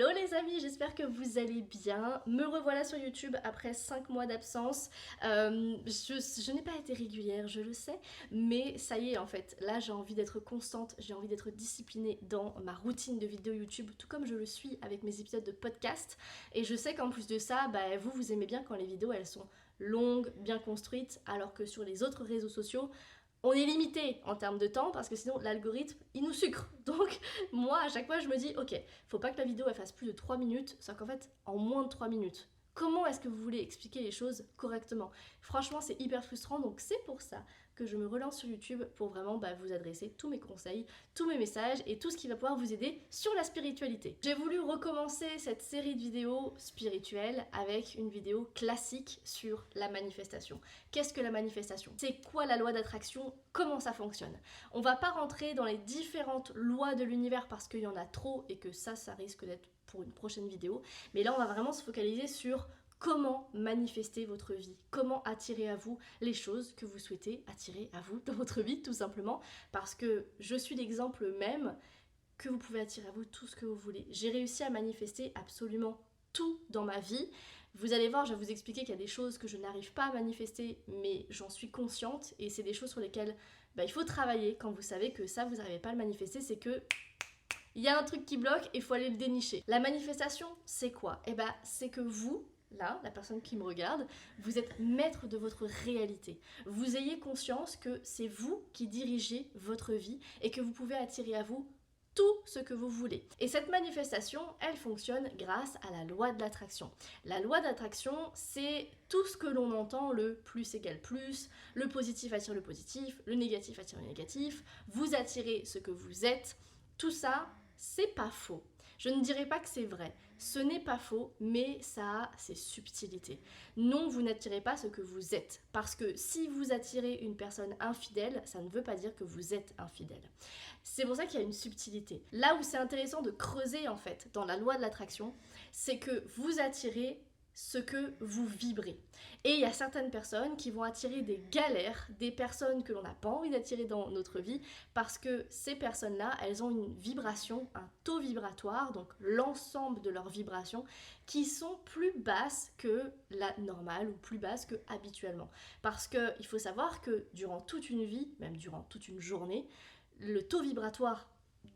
Hello les amis, j'espère que vous allez bien. Me revoilà sur YouTube après 5 mois d'absence. Je n'ai pas été régulière, je le sais, mais ça y est en fait. Là j'ai envie d'être constante, j'ai envie d'être disciplinée dans ma routine de vidéos YouTube, tout comme je le suis avec mes épisodes de podcast. Et je sais qu'en plus de ça, vous aimez bien quand les vidéos elles sont longues, bien construites, alors que sur les autres réseaux sociaux, on est limité en termes de temps parce que sinon l'algorithme il nous sucre. Donc moi à chaque fois je me dis ok, faut pas que la vidéo elle fasse plus de 3 minutes, sauf qu'en fait en moins de 3 minutes. Comment est-ce que vous voulez expliquer les choses correctement? Franchement c'est hyper frustrant, donc c'est pour ça que je me relance sur YouTube pour vraiment vous adresser tous mes conseils, tous mes messages et tout ce qui va pouvoir vous aider sur la spiritualité. J'ai voulu recommencer cette série de vidéos spirituelles avec une vidéo classique sur la manifestation. Qu'est-ce que la manifestation? C'est quoi la loi d'attraction? Comment ça fonctionne? On va pas rentrer dans les différentes lois de l'univers parce qu'il y en a trop et que ça risque d'être pour une prochaine vidéo. Mais là, on va vraiment se focaliser sur comment manifester votre vie, comment attirer à vous les choses que vous souhaitez attirer à vous dans votre vie, tout simplement. Parce que je suis l'exemple même que vous pouvez attirer à vous tout ce que vous voulez. J'ai réussi à manifester absolument tout dans ma vie. Vous allez voir, je vais vous expliquer qu'il y a des choses que je n'arrive pas à manifester, mais j'en suis consciente et c'est des choses sur lesquelles il faut travailler. Quand vous savez que ça, vous n'arrivez pas à le manifester, c'est que il y a un truc qui bloque et il faut aller le dénicher. La manifestation, c'est quoi? C'est que vous, là, la personne qui me regarde, vous êtes maître de votre réalité. Vous ayez conscience que c'est vous qui dirigez votre vie et que vous pouvez attirer à vous tout ce que vous voulez. Et cette manifestation, elle fonctionne grâce à la loi de l'attraction. La loi d'attraction, c'est tout ce que l'on entend, le plus égale plus, le positif attire le positif, le négatif attire le négatif, vous attirez ce que vous êtes. Tout ça, c'est pas faux. Je ne dirais pas que c'est vrai. Ce n'est pas faux, mais ça a ses subtilités. Non, vous n'attirez pas ce que vous êtes. Parce que si vous attirez une personne infidèle, ça ne veut pas dire que vous êtes infidèle. C'est pour ça qu'il y a une subtilité. Là où c'est intéressant de creuser en fait dans la loi de l'attraction, c'est que vous attirez ce que vous vibrez. Et il y a certaines personnes qui vont attirer des galères, des personnes que l'on n'a pas envie d'attirer dans notre vie, parce que ces personnes-là, elles ont une vibration, un taux vibratoire, donc l'ensemble de leurs vibrations, qui sont plus basses que la normale ou plus basses que habituellement. Parce qu'il faut savoir que durant toute une vie, même durant toute une journée, le taux vibratoire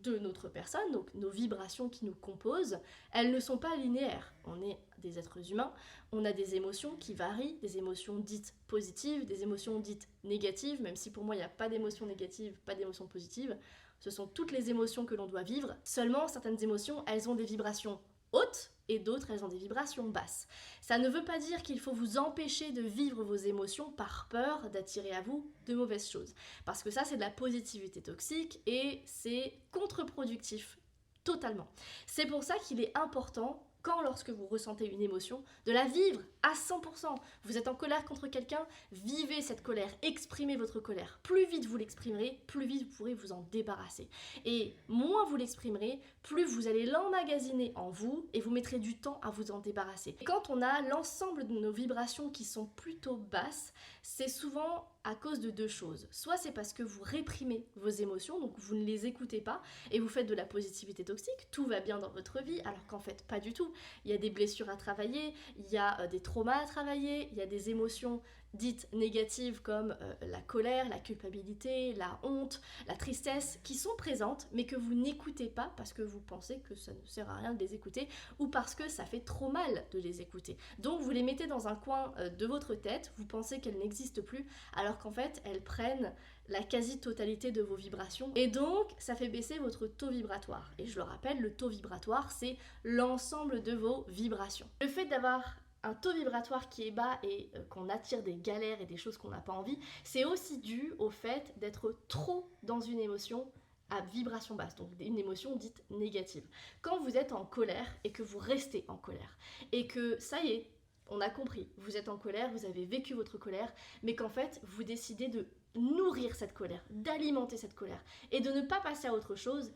de notre personne, donc nos vibrations qui nous composent, elles ne sont pas linéaires. On est des êtres humains, on a des émotions qui varient, des émotions dites positives, des émotions dites négatives, même si pour moi il n'y a pas d'émotions négatives, pas d'émotions positives. Ce sont toutes les émotions que l'on doit vivre. Seulement, certaines émotions, elles ont des vibrations hautes et d'autres, elles ont des vibrations basses. Ça ne veut pas dire qu'il faut vous empêcher de vivre vos émotions par peur d'attirer à vous de mauvaises choses. Parce que ça, c'est de la positivité toxique et c'est contre-productif, totalement. C'est pour ça qu'il est important, lorsque vous ressentez une émotion, de la vivre à 100%. Vous êtes en colère contre quelqu'un, vivez cette colère, exprimez votre colère. Plus vite vous l'exprimerez, plus vite vous pourrez vous en débarrasser. Et moins vous l'exprimerez, plus vous allez l'emmagasiner en vous et vous mettrez du temps à vous en débarrasser. Et quand on a l'ensemble de nos vibrations qui sont plutôt basses, c'est souvent à cause de deux choses. Soit c'est parce que vous réprimez vos émotions, donc vous ne les écoutez pas et vous faites de la positivité toxique, tout va bien dans votre vie, alors qu'en fait pas du tout. Il y a des blessures à travailler, il y a des traumas à travailler, il y a des émotions dites négatives comme la colère, la culpabilité, la honte, la tristesse qui sont présentes mais que vous n'écoutez pas parce que vous pensez que ça ne sert à rien de les écouter ou parce que ça fait trop mal de les écouter. Donc vous les mettez dans un coin de votre tête, vous pensez qu'elles n'existent plus alors qu'en fait elles prennent la quasi-totalité de vos vibrations et donc ça fait baisser votre taux vibratoire. Et je le rappelle, le taux vibratoire c'est l'ensemble de vos vibrations. Le fait d'avoir un taux vibratoire qui est bas et qu'on attire des galères et des choses qu'on n'a pas envie, c'est aussi dû au fait d'être trop dans une émotion à vibration basse, donc une émotion dite négative. Quand vous êtes en colère et que vous restez en colère et que ça y est, on a compris, vous êtes en colère, vous avez vécu votre colère, mais qu'en fait vous décidez de nourrir cette colère, d'alimenter cette colère et de ne pas passer à autre chose,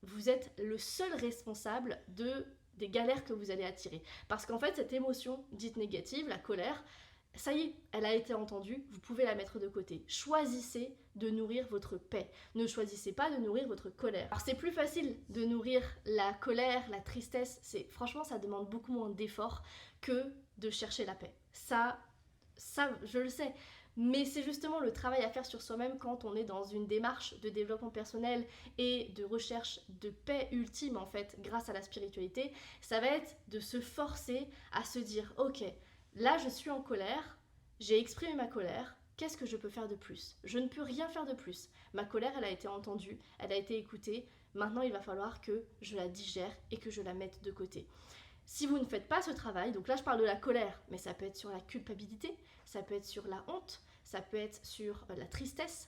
vous êtes le seul responsable des galères que vous allez attirer. Parce qu'en fait, cette émotion dite négative, la colère, Ça y est, elle a été entendue, vous pouvez la mettre de côté. Choisissez de nourrir votre paix. Ne choisissez pas de nourrir votre colère. Alors c'est plus facile de nourrir la colère, la tristesse. Franchement, ça demande beaucoup moins d'efforts que de chercher la paix. Ça, je le sais. Mais c'est justement le travail à faire sur soi-même quand on est dans une démarche de développement personnel et de recherche de paix ultime en fait grâce à la spiritualité. Ça va être de se forcer à se dire ok, là je suis en colère, j'ai exprimé ma colère, qu'est-ce que je peux faire de plus? Je ne peux rien faire de plus. Ma colère elle a été entendue, elle a été écoutée, maintenant il va falloir que je la digère et que je la mette de côté. Si vous ne faites pas ce travail, donc là je parle de la colère, mais ça peut être sur la culpabilité, ça peut être sur la honte, ça peut être sur la tristesse,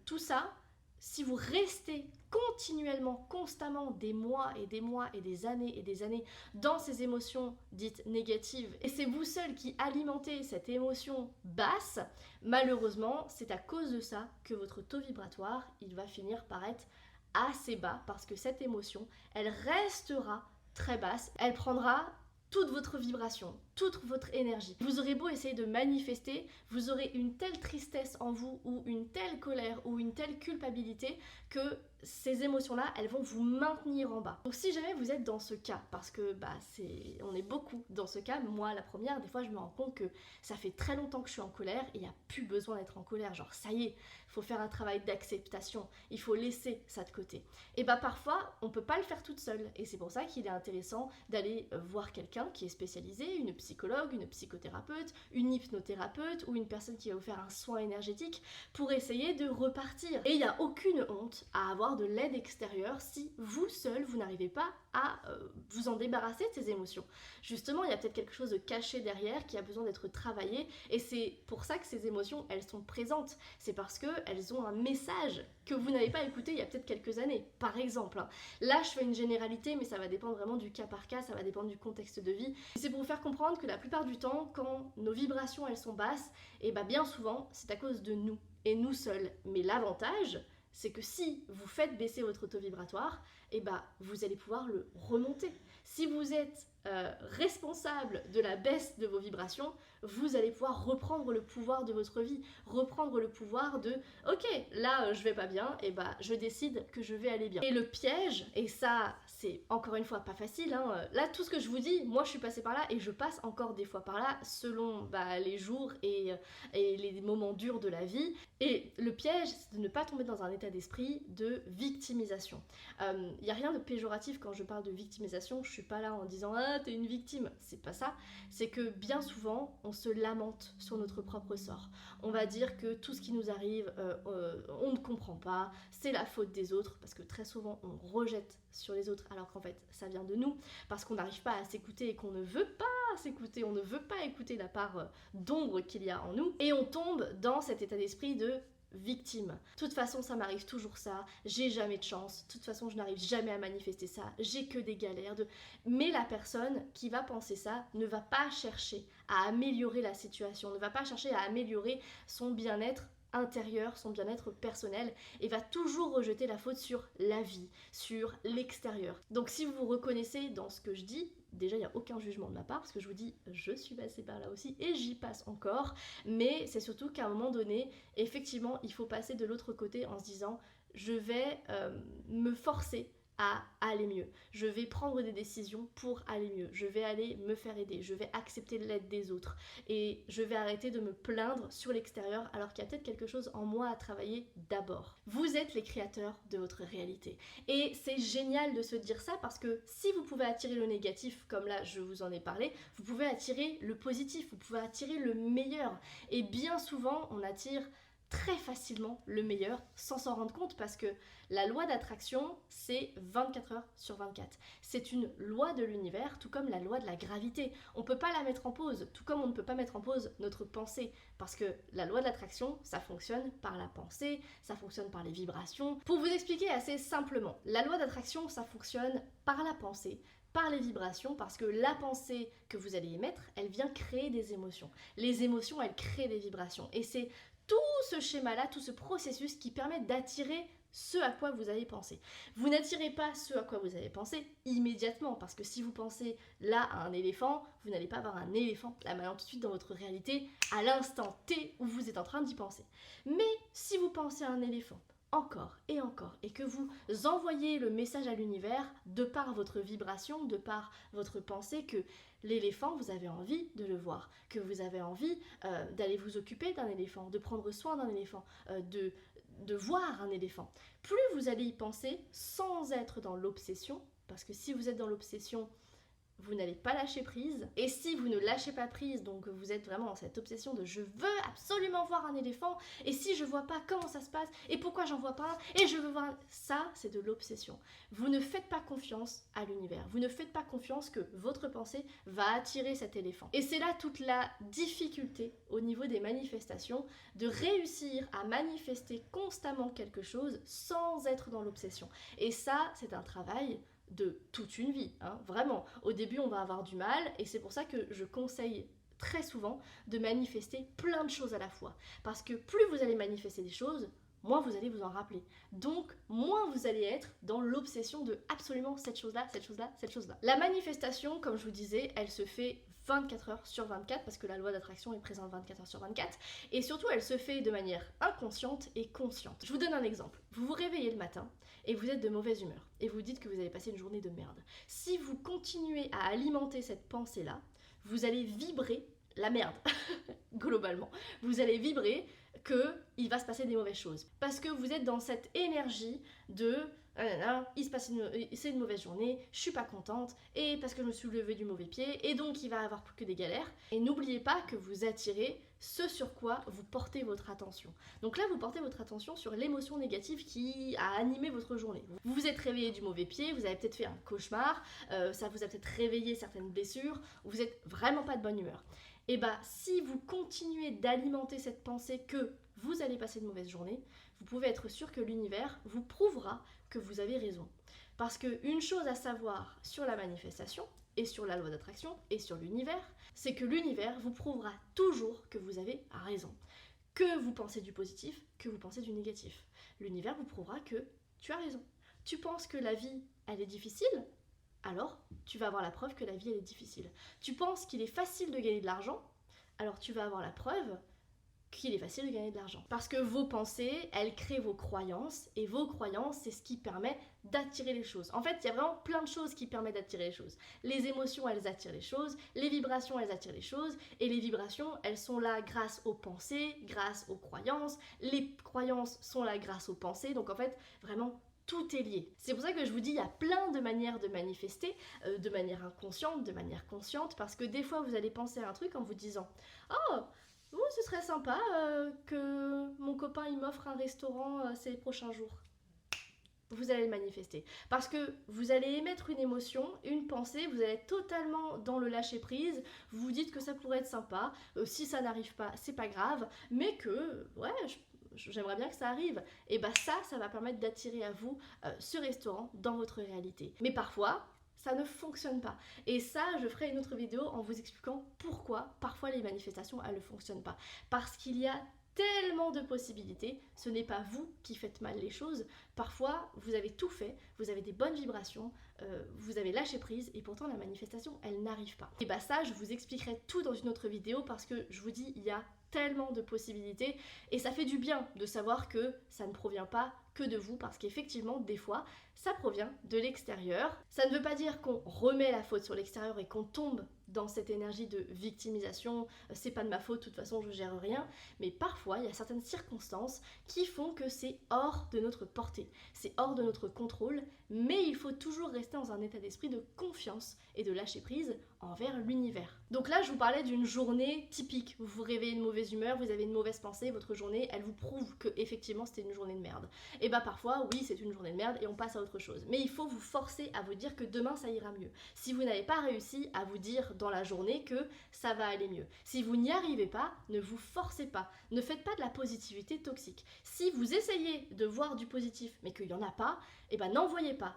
tout ça, si vous restez continuellement, constamment, des mois et des années dans ces émotions dites négatives, et c'est vous seul qui alimentez cette émotion basse, malheureusement, c'est à cause de ça que votre taux vibratoire, il va finir par être assez bas, parce que cette émotion, elle restera très basse, elle prendra toute votre vibration, toute votre énergie. Vous aurez beau essayer de manifester, vous aurez une telle tristesse en vous ou une telle colère ou une telle culpabilité que ces émotions-là, elles vont vous maintenir en bas. Donc si jamais vous êtes dans ce cas, parce que on est beaucoup dans ce cas, moi la première, des fois je me rends compte que ça fait très longtemps que je suis en colère et il n'y a plus besoin d'être en colère, genre ça y est, il faut faire un travail d'acceptation, il faut laisser ça de côté. Et parfois, on ne peut pas le faire toute seule et c'est pour ça qu'il est intéressant d'aller voir quelqu'un qui est spécialisé, une psychologue, une psychothérapeute, une hypnothérapeute ou une personne qui va vous faire un soin énergétique pour essayer de repartir. Et il n'y a aucune honte à avoir de l'aide extérieure si vous seul, vous n'arrivez pas à vous en débarrasser de ces émotions. Justement, il y a peut-être quelque chose de caché derrière qui a besoin d'être travaillé et c'est pour ça que ces émotions, elles sont présentes. C'est parce qu'elles ont un message que vous n'avez pas écouté il y a peut-être quelques années, par exemple. Là, je fais une généralité, mais ça va dépendre vraiment du cas par cas, ça va dépendre du contexte de vie. C'est pour vous faire comprendre que la plupart du temps, quand nos vibrations, elles sont basses, et bien souvent, c'est à cause de nous, et nous seuls. Mais l'avantage, c'est que si vous faites baisser votre taux vibratoire, vous allez pouvoir le remonter. Si vous êtes responsable de la baisse de vos vibrations, vous allez pouvoir reprendre le pouvoir de votre vie, reprendre le pouvoir de ok, là je vais pas bien, je décide que je vais aller bien. Et le piège, et ça c'est encore une fois pas facile, là tout ce que je vous dis, moi je suis passée par là et je passe encore des fois par là selon les jours et les moments durs de la vie. Et le piège, c'est de ne pas tomber dans un état d'esprit de victimisation. Il n'y a rien de péjoratif quand je parle de victimisation, je suis pas là en disant ah t'es une victime, c'est pas ça, c'est que bien souvent on se lamente sur notre propre sort. On va dire que tout ce qui nous arrive, on ne comprend pas, c'est la faute des autres, parce que très souvent on rejette sur les autres alors qu'en fait ça vient de nous, parce qu'on n'arrive pas à s'écouter et qu'on ne veut pas s'écouter, on ne veut pas écouter la part d'ombre qu'il y a en nous, et on tombe dans cet état d'esprit de victime. De toute façon, ça m'arrive toujours ça, j'ai jamais de chance, de toute façon, je n'arrive jamais à manifester ça, j'ai que des galères. Mais la personne qui va penser ça ne va pas chercher à améliorer la situation, ne va pas chercher à améliorer son bien-être intérieur, son bien-être personnel, et va toujours rejeter la faute sur la vie, sur l'extérieur. Donc si vous vous reconnaissez dans ce que je dis, déjà il n'y a aucun jugement de ma part, parce que je vous dis, je suis passée par là aussi, et j'y passe encore, mais c'est surtout qu'à un moment donné, effectivement, il faut passer de l'autre côté en se disant, je vais me forcer à aller mieux. Je vais prendre des décisions pour aller mieux. Je vais aller me faire aider. Je vais accepter l'aide des autres. Et je vais arrêter de me plaindre sur l'extérieur alors qu'il y a peut-être quelque chose en moi à travailler d'abord. Vous êtes les créateurs de votre réalité. Et c'est génial de se dire ça parce que si vous pouvez attirer le négatif, comme là je vous en ai parlé, vous pouvez attirer le positif, vous pouvez attirer le meilleur. Et bien souvent, on attire très facilement le meilleur sans s'en rendre compte parce que la loi d'attraction, c'est 24 heures sur 24. C'est une loi de l'univers, tout comme la loi de la gravité. On ne peut pas la mettre en pause, tout comme on ne peut pas mettre en pause notre pensée. Parce que la loi de l'attraction, ça fonctionne par la pensée, ça fonctionne par les vibrations. Pour vous expliquer assez simplement, la loi d'attraction, ça fonctionne par la pensée, par les vibrations, parce que la pensée que vous allez émettre, elle vient créer des émotions. Les émotions, elles créent des vibrations. Et c'est tout ce schéma-là, tout ce processus qui permet d'attirer ce à quoi vous avez pensé. Vous n'attirez pas ce à quoi vous avez pensé immédiatement, parce que si vous pensez là à un éléphant, vous n'allez pas avoir un éléphant là maintenant tout de suite dans votre réalité à l'instant T où vous êtes en train d'y penser. Mais si vous pensez à un éléphant encore, et que vous envoyez le message à l'univers de par votre vibration, de par votre pensée, que l'éléphant, vous avez envie de le voir, que vous avez envie d'aller vous occuper d'un éléphant, de prendre soin d'un éléphant, de voir un éléphant. Plus vous allez y penser sans être dans l'obsession, parce que si vous êtes dans l'obsession, vous n'allez pas lâcher prise. Et si vous ne lâchez pas prise, donc vous êtes vraiment dans cette obsession de je veux absolument voir un éléphant, et si je vois pas, comment ça se passe, et pourquoi j'en vois pas, et je veux voir... Ça, c'est de l'obsession. Vous ne faites pas confiance à l'univers. Vous ne faites pas confiance que votre pensée va attirer cet éléphant. Et c'est là toute la difficulté au niveau des manifestations, de réussir à manifester constamment quelque chose sans être dans l'obsession. Et ça, c'est un travail de toute une vie, hein, vraiment. Au début, on va avoir du mal, et c'est pour ça que je conseille très souvent de manifester plein de choses à la fois. Parce que plus vous allez manifester des choses, moins vous allez vous en rappeler. Donc, moins vous allez être dans l'obsession de absolument cette chose-là, cette chose-là, cette chose-là. La manifestation, comme je vous disais, elle se fait 24 heures sur 24 parce que la loi d'attraction est présente 24 heures sur 24 et surtout elle se fait de manière inconsciente et consciente. Je vous donne un exemple. Vous vous réveillez le matin et vous êtes de mauvaise humeur et vous dites que vous avez passé une journée de merde. Si vous continuez à alimenter cette pensée-là, vous allez vibrer la merde, globalement. Vous allez vibrer qu'il va se passer des mauvaises choses. Parce que vous êtes dans cette énergie de c'est une mauvaise journée, je suis pas contente, et parce que je me suis levée du mauvais pied, et donc il va y avoir plus que des galères. Et n'oubliez pas que vous attirez ce sur quoi vous portez votre attention. Donc là, vous portez votre attention sur l'émotion négative qui a animé votre journée. Vous vous êtes réveillé du mauvais pied, vous avez peut-être fait un cauchemar, ça vous a peut-être réveillé certaines blessures, vous êtes vraiment pas de bonne humeur. Et bah, si vous continuez d'alimenter cette pensée que vous allez passer une mauvaise journée, vous pouvez être sûr que l'univers vous prouvera que vous avez raison. Parce qu'une chose à savoir sur la manifestation, et sur la loi d'attraction, et sur l'univers, c'est que l'univers vous prouvera toujours que vous avez raison. Que vous pensez du positif, que vous pensez du négatif. L'univers vous prouvera que tu as raison. Tu penses que la vie, elle est difficile ? Alors, tu vas avoir la preuve que la vie, elle est difficile. Tu penses qu'il est facile de gagner de l'argent ? Alors, tu vas avoir la preuve qu'il est facile de gagner de l'argent. Parce que vos pensées, elles créent vos croyances, et vos croyances, c'est ce qui permet d'attirer les choses. En fait, il y a vraiment plein de choses qui permettent d'attirer les choses. Les émotions, elles attirent les choses, les vibrations, elles attirent les choses, et les vibrations, elles sont là grâce aux pensées, grâce aux croyances, les croyances sont là grâce aux pensées, donc en fait, vraiment, tout est lié. C'est pour ça que je vous dis, il y a plein de manières de manifester, de manière inconsciente, de manière consciente, parce que des fois, vous allez penser à un truc en vous disant « Oh, ce serait sympa que mon copain il m'offre un restaurant ces prochains jours. » Vous allez le manifester. Parce que vous allez émettre une émotion, une pensée, vous allez être totalement dans le lâcher prise, vous vous dites que ça pourrait être sympa, si ça n'arrive pas, c'est pas grave, mais que, ouais, j'aimerais bien que ça arrive. Et bah ça va permettre d'attirer à vous ce restaurant dans votre réalité. Mais parfois, ça ne fonctionne pas. Et ça, je ferai une autre vidéo en vous expliquant pourquoi parfois les manifestations, elles ne fonctionnent pas. Parce qu'il y a tellement de possibilités, ce n'est pas vous qui faites mal les choses. Parfois, vous avez tout fait, vous avez des bonnes vibrations, vous avez lâché prise et pourtant la manifestation, elle n'arrive pas. Et bah ça, je vous expliquerai tout dans une autre vidéo parce que je vous dis, il y a tellement de possibilités et ça fait du bien de savoir que ça ne provient pas que de vous parce qu'effectivement, des fois, ça provient de l'extérieur. Ça ne veut pas dire qu'on remet la faute sur l'extérieur et qu'on tombe dans cette énergie de victimisation, c'est pas de ma faute, de toute façon je gère rien, mais parfois il y a certaines circonstances qui font que c'est hors de notre portée, c'est hors de notre contrôle, mais il faut toujours rester dans un état d'esprit de confiance et de lâcher prise envers l'univers. Donc là je vous parlais d'une journée typique, vous vous réveillez de mauvaise humeur, vous avez une mauvaise pensée, votre journée elle vous prouve que effectivement c'était une journée de merde. Et bah parfois oui c'est une journée de merde et on passe à autre chose, mais il faut vous forcer à vous dire que demain ça ira mieux. Si vous n'avez pas réussi à vous dire dans la journée que ça va aller mieux. Si vous n'y arrivez pas, ne vous forcez pas. Ne faites pas de la positivité toxique. Si vous essayez de voir du positif mais qu'il n'y en a pas, eh ben n'en voyez pas.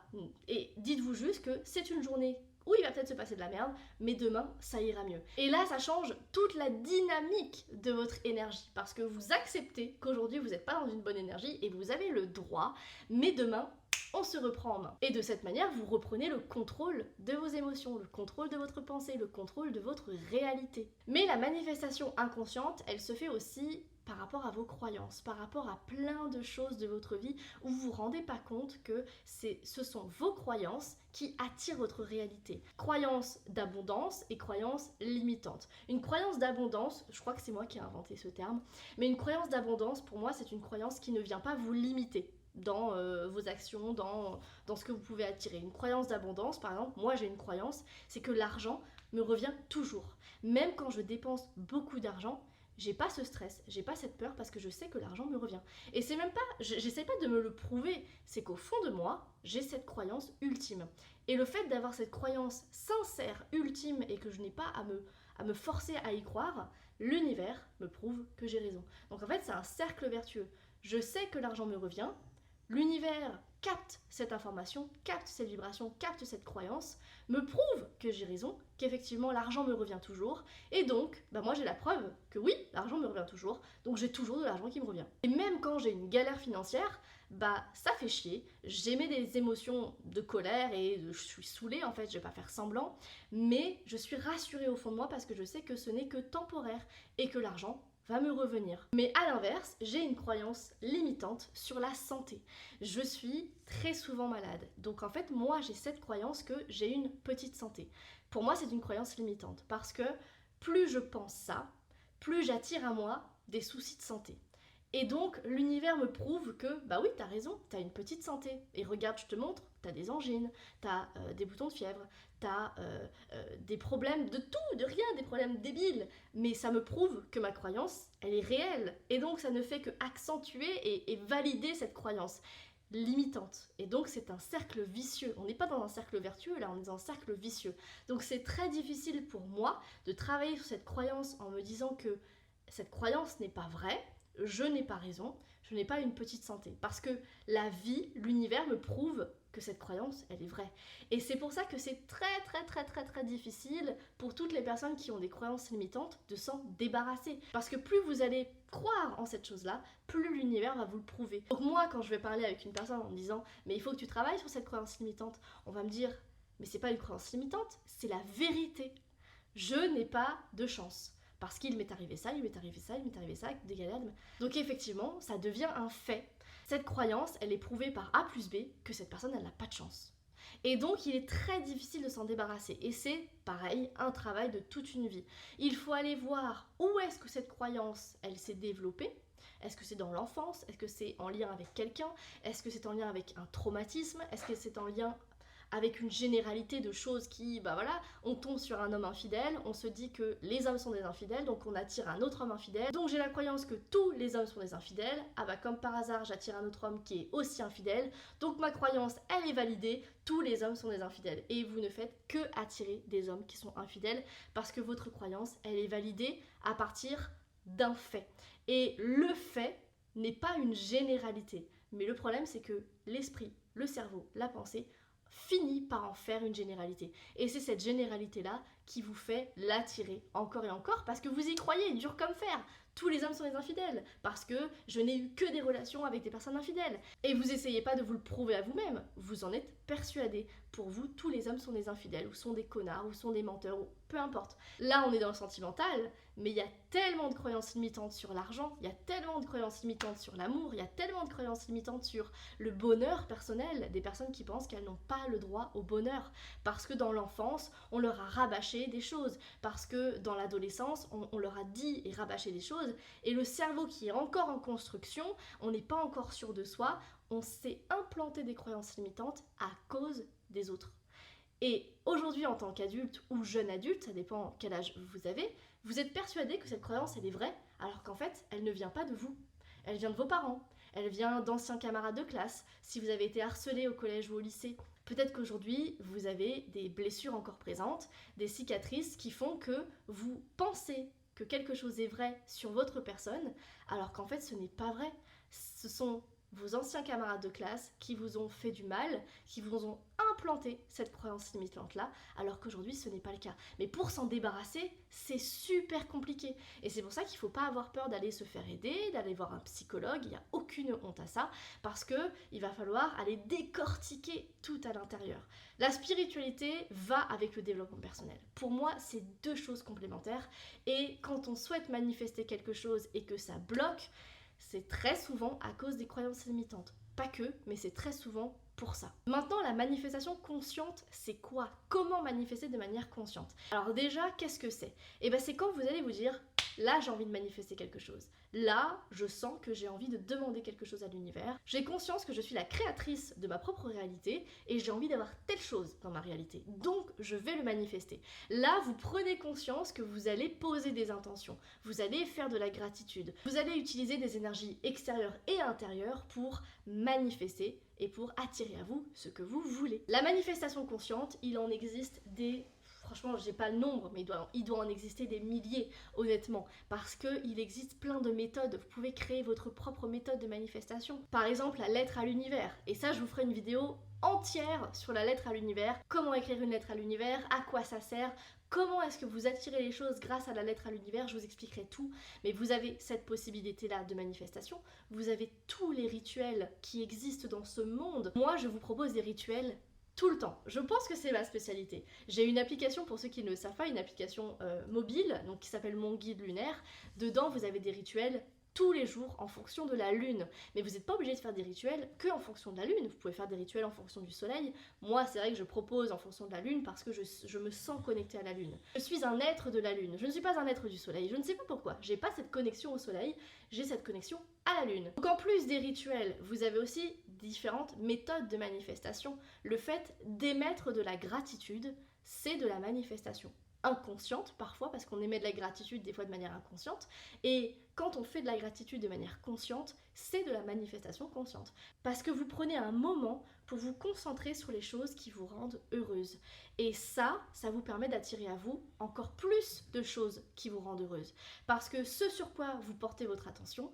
Et dites-vous juste que c'est une journée où il va peut-être se passer de la merde, mais demain, ça ira mieux. Et là, ça change toute la dynamique de votre énergie, parce que vous acceptez qu'aujourd'hui, vous n'êtes pas dans une bonne énergie, et vous avez le droit, mais demain, on se reprend en main. Et de cette manière, vous reprenez le contrôle de vos émotions, le contrôle de votre pensée, le contrôle de votre réalité. Mais la manifestation inconsciente, elle se fait aussi par rapport à vos croyances, par rapport à plein de choses de votre vie où vous vous rendez pas compte que ce sont vos croyances qui attirent votre réalité. Croyances d'abondance et croyances limitantes. Une croyance d'abondance, je crois que c'est moi qui ai inventé ce terme, mais une croyance d'abondance, pour moi, c'est une croyance qui ne vient pas vous limiter dans vos actions, dans ce que vous pouvez attirer. Une croyance d'abondance, par exemple, moi j'ai une croyance, c'est que l'argent me revient toujours. Même quand je dépense beaucoup d'argent, j'ai pas ce stress, j'ai pas cette peur parce que je sais que l'argent me revient. Et c'est même pas, j'essaie pas de me le prouver, c'est qu'au fond de moi, j'ai cette croyance ultime. Et le fait d'avoir cette croyance sincère, ultime, et que je n'ai pas à me forcer à y croire, l'univers me prouve que j'ai raison. Donc en fait, c'est un cercle vertueux. Je sais que l'argent me revient, l'univers capte cette information, capte cette vibration, capte cette croyance, me prouve que j'ai raison, qu'effectivement l'argent me revient toujours, et donc moi j'ai la preuve que oui, l'argent me revient toujours, donc j'ai toujours de l'argent qui me revient. Et même quand j'ai une galère financière, ça fait chier, j'émets des émotions de colère et je suis saoulée en fait, je vais pas faire semblant, mais je suis rassurée au fond de moi parce que je sais que ce n'est que temporaire et que l'argent va me revenir. Mais à l'inverse, j'ai une croyance limitante sur la santé. Je suis très souvent malade. Donc en fait, moi, j'ai cette croyance que j'ai une petite santé. Pour moi, c'est une croyance limitante parce que plus je pense ça, plus j'attire à moi des soucis de santé. Et donc, l'univers me prouve que, oui, t'as raison, t'as une petite santé. Et regarde, je te montre, t'as des angines, t'as des boutons de fièvre, t'as des problèmes de tout, de rien, des problèmes débiles. Mais ça me prouve que ma croyance, elle est réelle. Et donc, ça ne fait que accentuer et valider cette croyance limitante. Et donc, c'est un cercle vicieux. On n'est pas dans un cercle vertueux, là, on est dans un cercle vicieux. Donc, c'est très difficile pour moi de travailler sur cette croyance en me disant que cette croyance n'est pas vraie, je n'ai pas raison, je n'ai pas une petite santé. Parce que la vie, l'univers me prouve que cette croyance, elle est vraie. Et c'est pour ça que c'est très difficile pour toutes les personnes qui ont des croyances limitantes de s'en débarrasser. Parce que plus vous allez croire en cette chose-là, plus l'univers va vous le prouver. Donc moi, quand je vais parler avec une personne en me disant « mais il faut que tu travailles sur cette croyance limitante », on va me dire « mais c'est pas une croyance limitante, c'est la vérité. Je n'ai pas de chance. » Parce qu'il m'est arrivé ça, il m'est arrivé ça, il m'est arrivé ça, des galères. Donc effectivement, ça devient un fait. Cette croyance, elle est prouvée par A plus B que cette personne, elle n'a pas de chance. Et donc, il est très difficile de s'en débarrasser. Et c'est, pareil, un travail de toute une vie. Il faut aller voir où est-ce que cette croyance, elle s'est développée. Est-ce que c'est dans l'enfance? Est-ce que c'est en lien avec quelqu'un? Est-ce que c'est en lien avec un traumatisme? Est-ce que c'est en lien avec une généralité de choses qui, on tombe sur un homme infidèle, on se dit que les hommes sont des infidèles, donc on attire un autre homme infidèle. Donc j'ai la croyance que tous les hommes sont des infidèles. Comme par hasard, j'attire un autre homme qui est aussi infidèle. Donc ma croyance, elle est validée, tous les hommes sont des infidèles. Et vous ne faites que attirer des hommes qui sont infidèles parce que votre croyance, elle est validée à partir d'un fait. Et le fait n'est pas une généralité. Mais le problème, c'est que l'esprit, le cerveau, la pensée finit par en faire une généralité. Et c'est cette généralité-là qui vous fait l'attirer encore et encore parce que vous y croyez, dur comme fer. Tous les hommes sont des infidèles parce que je n'ai eu que des relations avec des personnes infidèles. Et vous essayez pas de vous le prouver à vous-même, vous en êtes persuadé. Pour vous, tous les hommes sont des infidèles ou sont des connards ou sont des menteurs ou peu importe. Là, on est dans le sentimental, mais il y a tellement de croyances limitantes sur l'argent, il y a tellement de croyances limitantes sur l'amour, il y a tellement de croyances limitantes sur le bonheur personnel, des personnes qui pensent qu'elles n'ont pas le droit au bonheur parce que dans l'enfance, on leur a rabâché des choses, parce que dans l'adolescence, on leur a dit et rabâché des choses, et le cerveau qui est encore en construction, on n'est pas encore sûr de soi, on s'est implanté des croyances limitantes à cause des autres. Et aujourd'hui, en tant qu'adulte ou jeune adulte, ça dépend quel âge vous avez, vous êtes persuadé que cette croyance, elle est vraie, alors qu'en fait, elle ne vient pas de vous. Elle vient de vos parents, elle vient d'anciens camarades de classe, si vous avez été harcelé au collège ou au lycée. Peut-être qu'aujourd'hui, vous avez des blessures encore présentes, des cicatrices qui font que vous pensez que quelque chose est vrai sur votre personne, alors qu'en fait, ce n'est pas vrai. Ce sont vos anciens camarades de classe qui vous ont fait du mal, qui vous ont implanté cette croyance limitante-là, alors qu'aujourd'hui ce n'est pas le cas. Mais pour s'en débarrasser, c'est super compliqué. Et c'est pour ça qu'il ne faut pas avoir peur d'aller se faire aider, d'aller voir un psychologue, il n'y a aucune honte à ça, parce qu'il va falloir aller décortiquer tout à l'intérieur. La spiritualité va avec le développement personnel. Pour moi, c'est deux choses complémentaires. Et quand on souhaite manifester quelque chose et que ça bloque, c'est très souvent à cause des croyances limitantes. Pas que, mais c'est très souvent pour ça. Maintenant, la manifestation consciente, c'est quoi? Comment manifester de manière consciente? Alors déjà, qu'est-ce que c'est? Eh bien, c'est quand vous allez vous dire, là, j'ai envie de manifester quelque chose. Là, je sens que j'ai envie de demander quelque chose à l'univers. J'ai conscience que je suis la créatrice de ma propre réalité et j'ai envie d'avoir telle chose dans ma réalité. Donc, je vais le manifester. Là, vous prenez conscience que vous allez poser des intentions. Vous allez faire de la gratitude. Vous allez utiliser des énergies extérieures et intérieures pour manifester et pour attirer à vous ce que vous voulez. La manifestation consciente, il en existe des... Franchement, j'ai pas le nombre, mais il doit en exister des milliers, honnêtement, parce qu'il existe plein de méthodes. Vous pouvez créer votre propre méthode de manifestation. Par exemple, la lettre à l'univers. Et ça, je vous ferai une vidéo entière sur la lettre à l'univers. Comment écrire une lettre à l'univers, à quoi ça sert, comment est-ce que vous attirez les choses grâce à la lettre à l'univers, je vous expliquerai tout. Mais vous avez cette possibilité-là de manifestation. Vous avez tous les rituels qui existent dans ce monde. Moi, je vous propose des rituels tout le temps. Je pense que c'est ma spécialité. J'ai une application, pour ceux qui ne le savent pas, une application mobile, donc qui s'appelle Mon Guide Lunaire. Dedans, vous avez des rituels tous les jours en fonction de la lune. Mais vous n'êtes pas obligé de faire des rituels que en fonction de la lune. Vous pouvez faire des rituels en fonction du soleil. Moi, c'est vrai que je propose en fonction de la lune parce que je me sens connectée à la lune. Je suis un être de la lune. Je ne suis pas un être du soleil. Je ne sais pas pourquoi. J'ai pas cette connexion au soleil. J'ai cette connexion à la lune. Donc en plus des rituels, vous avez aussi différentes méthodes de manifestation. Le fait d'émettre de la gratitude, c'est de la manifestation inconsciente parfois, parce qu'on émet de la gratitude des fois de manière inconsciente, et quand on fait de la gratitude de manière consciente, c'est de la manifestation consciente, parce que vous prenez un moment pour vous concentrer sur les choses qui vous rendent heureuse, et ça vous permet d'attirer à vous encore plus de choses qui vous rendent heureuse, parce que ce sur quoi vous portez votre attention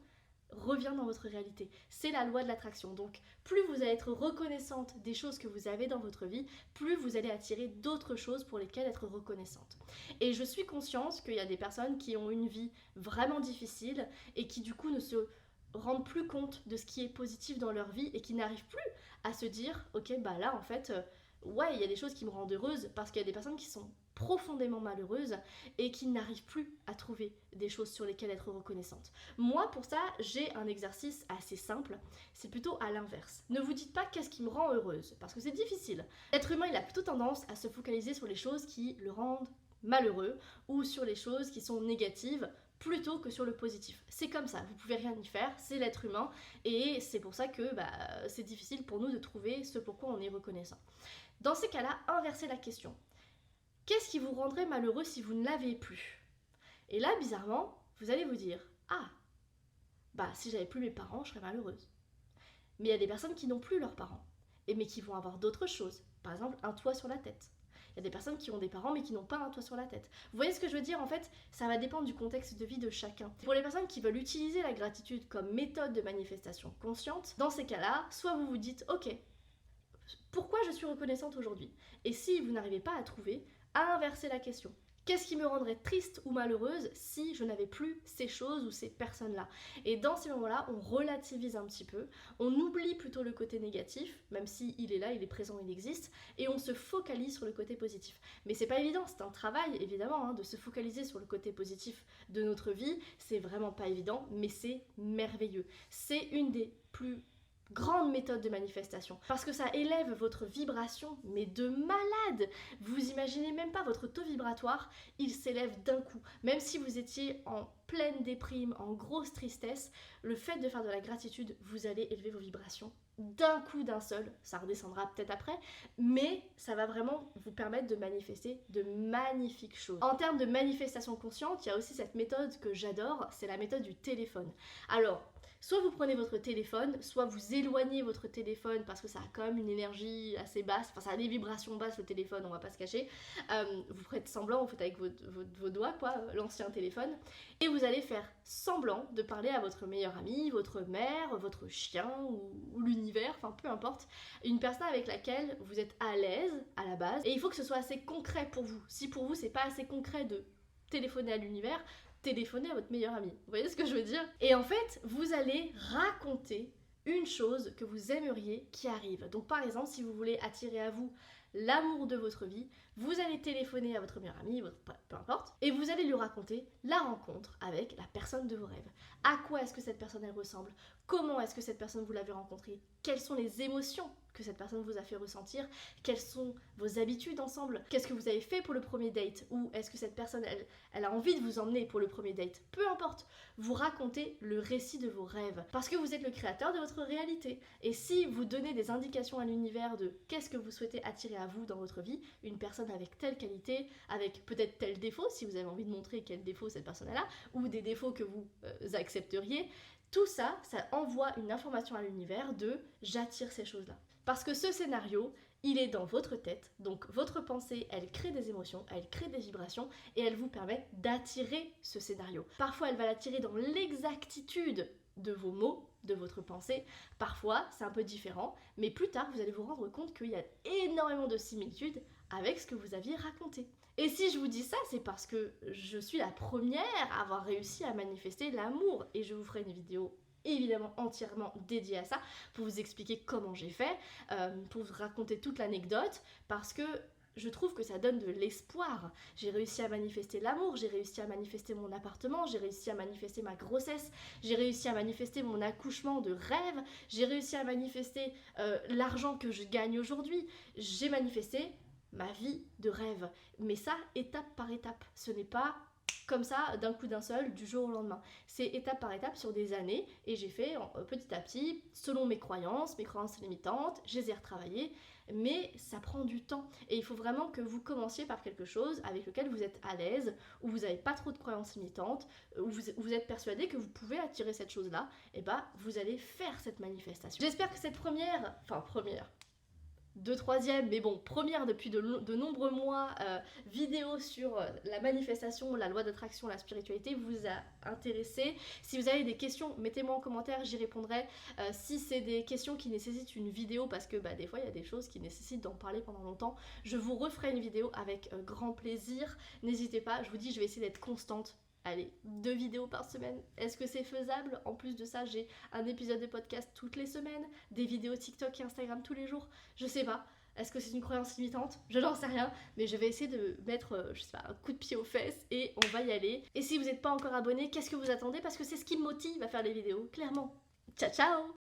revient dans votre réalité. C'est la loi de l'attraction. Donc, plus vous allez être reconnaissante des choses que vous avez dans votre vie, plus vous allez attirer d'autres choses pour lesquelles être reconnaissante. Et je suis consciente qu'il y a des personnes qui ont une vie vraiment difficile et qui du coup ne se rendent plus compte de ce qui est positif dans leur vie et qui n'arrivent plus à se dire, ok, bah là en fait, ouais, il y a des choses qui me rendent heureuse, parce qu'il y a des personnes qui sont profondément malheureuses et qui n'arrivent plus à trouver des choses sur lesquelles être reconnaissante. Moi, pour ça, j'ai un exercice assez simple, c'est plutôt à l'inverse. Ne vous dites pas qu'est-ce qui me rend heureuse, parce que c'est difficile. L'être humain, il a plutôt tendance à se focaliser sur les choses qui le rendent malheureux ou sur les choses qui sont négatives plutôt que sur le positif. C'est comme ça, vous pouvez rien y faire, c'est l'être humain et c'est pour ça que c'est difficile pour nous de trouver ce pourquoi on est reconnaissant. Dans ces cas-là, inversez la question. Qu'est-ce qui vous rendrait malheureux si vous ne l'avez plus? Et là, bizarrement, vous allez vous dire, ah, si j'avais plus mes parents, je serais malheureuse. Mais il y a des personnes qui n'ont plus leurs parents, mais qui vont avoir d'autres choses. Par exemple, un toit sur la tête. Il y a des personnes qui ont des parents mais qui n'ont pas un toit sur la tête. Vous voyez ce que je veux dire? En fait, ça va dépendre du contexte de vie de chacun. Pour les personnes qui veulent utiliser la gratitude comme méthode de manifestation consciente, dans ces cas-là, soit vous vous dites, ok, pourquoi je suis reconnaissante aujourd'hui? Et si vous n'arrivez pas à trouver, à inverser la question. Qu'est-ce qui me rendrait triste ou malheureuse si je n'avais plus ces choses ou ces personnes-là? Et dans ces moments-là, on relativise un petit peu, on oublie plutôt le côté négatif, même s'il est là, il est présent, il existe, et on se focalise sur le côté positif. Mais c'est pas évident, c'est un travail évidemment, de se focaliser sur le côté positif de notre vie, c'est vraiment pas évident, mais c'est merveilleux. C'est une des plus grande méthode de manifestation, parce que ça élève votre vibration, mais de malade. Vous imaginez même pas, votre taux vibratoire, il s'élève d'un coup. Même si vous étiez en pleine déprime, en grosse tristesse, le fait de faire de la gratitude, vous allez élever vos vibrations d'un coup, d'un seul, ça redescendra peut-être après, mais ça va vraiment vous permettre de manifester de magnifiques choses. En termes de manifestation consciente, il y a aussi cette méthode que j'adore, c'est la méthode du téléphone. Alors, soit vous prenez votre téléphone, soit vous éloignez votre téléphone parce que ça a quand même une énergie assez basse, enfin ça a des vibrations basses le téléphone, on va pas se cacher. Vous faites semblant, vous faites avec vos doigts, quoi, l'ancien téléphone, et vous allez faire semblant de parler à votre meilleur ami, votre mère, votre chien ou l'univers, enfin peu importe, une personne avec laquelle vous êtes à l'aise à la base, et il faut que ce soit assez concret pour vous. Si pour vous c'est pas assez concret de téléphoner à l'univers, téléphonez à votre meilleur ami. Vous voyez ce que je veux dire? Et en fait, vous allez raconter une chose que vous aimeriez qui arrive. Donc par exemple, si vous voulez attirer à vous l'amour de votre vie, vous allez téléphoner à votre meilleur ami, peu importe, et vous allez lui raconter la rencontre avec la personne de vos rêves. À quoi est-ce que cette personne elle ressemble? Comment est-ce que cette personne vous l'avez rencontrée? Quelles sont les émotions que cette personne vous a fait ressentir? Quelles sont vos habitudes ensemble? Qu'est-ce que vous avez fait pour le premier date? Ou est-ce que cette personne, elle a envie de vous emmener pour le premier date? Peu importe, vous racontez le récit de vos rêves. Parce que vous êtes le créateur de votre réalité. Et si vous donnez des indications à l'univers de qu'est-ce que vous souhaitez attirer à vous dans votre vie, une personne avec telle qualité, avec peut-être tel défaut, si vous avez envie de montrer quel défaut cette personne a, ou des défauts que vous accepteriez, tout ça, ça envoie une information à l'univers de j'attire ces choses-là. Parce que ce scénario, il est dans votre tête, donc votre pensée, elle crée des émotions, elle crée des vibrations et elle vous permet d'attirer ce scénario. Parfois, elle va l'attirer dans l'exactitude de vos mots, de votre pensée. Parfois, c'est un peu différent, mais plus tard, vous allez vous rendre compte qu'il y a énormément de similitudes avec ce que vous aviez raconté. Et si je vous dis ça, c'est parce que je suis la première à avoir réussi à manifester l'amour. Et je vous ferai une vidéo évidemment entièrement dédiée à ça, pour vous expliquer comment j'ai fait, pour vous raconter toute l'anecdote, parce que je trouve que ça donne de l'espoir. J'ai réussi à manifester l'amour, j'ai réussi à manifester mon appartement, j'ai réussi à manifester ma grossesse, j'ai réussi à manifester mon accouchement de rêve, j'ai réussi à manifester l'argent que je gagne aujourd'hui, j'ai manifesté ma vie de rêve. Mais ça, étape par étape. Ce n'est pas comme ça, d'un coup d'un seul, du jour au lendemain. C'est étape par étape sur des années, et j'ai fait petit à petit, selon mes croyances limitantes, je les ai retravaillées, mais ça prend du temps. Et il faut vraiment que vous commenciez par quelque chose avec lequel vous êtes à l'aise, où vous n'avez pas trop de croyances limitantes, où vous êtes persuadé que vous pouvez attirer cette chose-là, et bah vous allez faire cette manifestation. J'espère que cette première, deux troisième, mais bon, première depuis de nombreux mois, vidéo sur la manifestation, la loi d'attraction, la spiritualité vous a intéressé. Si vous avez des questions, mettez-moi en commentaire, j'y répondrai. Si c'est des questions qui nécessitent une vidéo, parce que des fois il y a des choses qui nécessitent d'en parler pendant longtemps, je vous referai une vidéo avec grand plaisir. N'hésitez pas, je vous dis, je vais essayer d'être constante. Allez, 2 vidéos par semaine, est-ce que c'est faisable? En plus de ça, j'ai un épisode de podcast toutes les semaines, des vidéos TikTok et Instagram tous les jours, je sais pas. Est-ce que c'est une croyance limitante? Je n'en sais rien, mais je vais essayer de mettre, je sais pas, un coup de pied aux fesses et on va y aller. Et si vous n'êtes pas encore abonné, qu'est-ce que vous attendez? Parce que c'est ce qui me motive à faire les vidéos, clairement. Ciao ciao!